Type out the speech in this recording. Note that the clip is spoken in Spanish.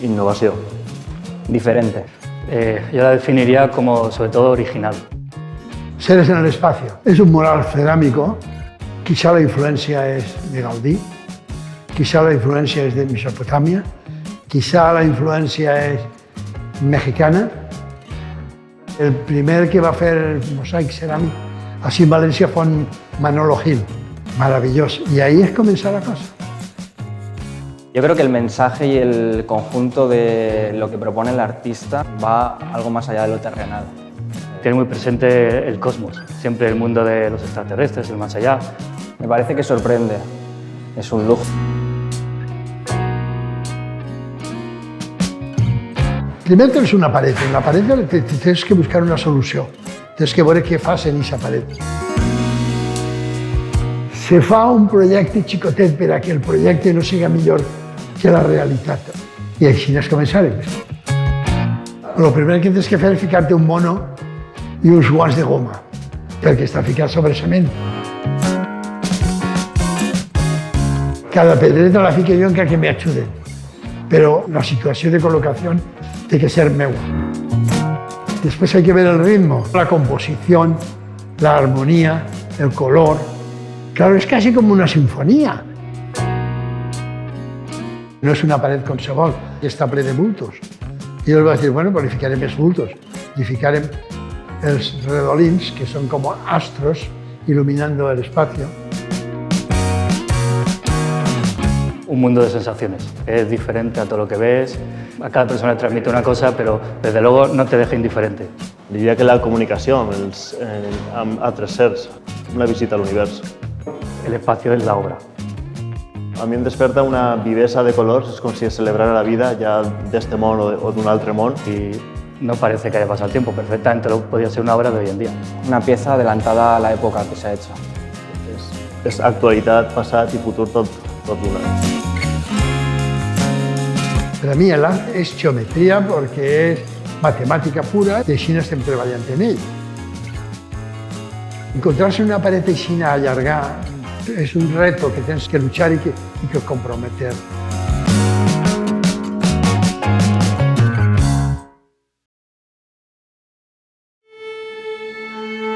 Innovación. Diferente. Yo la definiría como, sobre todo, original. Seres en el espacio. Es un mural cerámico. Quizá la influencia es de Gaudí, quizá la influencia es de Mesopotamia, quizá la influencia es mexicana. El primer que va a fer mosaic ceràmic així en València fue Manolo Gil. Maravilloso. Y ahí es comenzar la cosa. Yo creo que el mensaje y el conjunto de lo que propone el artista va algo más allá de lo terrenal. Tiene muy presente el cosmos, siempre el mundo de los extraterrestres, el más allá. Me parece que sorprende, es un lujo. Primer tens una paret, en la paret tens que buscar una solució, tens que veure què fas en aquesta paret. Se fa un projecte xicotet per a que el projecte no siga millor que la realitat. I així es començarem. El primer que tens que fer és ficar-te un mono i uns guants de goma, perquè està ficat sobre cement. Cada pedreta la fico jo encara que m'ajuden, però la situació de col·locació té que ser meua. Después hay que ver el ritmo, la composición, la armonía, el color. Claro, es casi como una sinfonía. No és una paret qualsevol, està ple de bultos. I ell va dir, bueno, pues li ficarem més bultos. Li ficarem els redolins, que són com astros iluminando el espacio. Un mundo de sensaciones. Es diferente a todo lo que ves. A cada persona le transmite una cosa, pero desde luego no te deja indiferente. Diria que la comunicació amb altres sers, una visita a l'univers. El espacio es la obra. A mi em desperta una vivesa de colors, és com si es celebrara la vida ja d'este món o d'un altre món. Y no parece que haya pasado el tiempo, perfectamente podría ser una obra de hoy en día. Una pieza adelantada a la época que se ha hecho. És actualitat, passat i futur tot d'una. Per a mi l'art és geometria perquè és matemàtica pura i així estem treballant en ell. Encontrar-se una paret així a allargar és un reto que tens que luchar i que comprometer.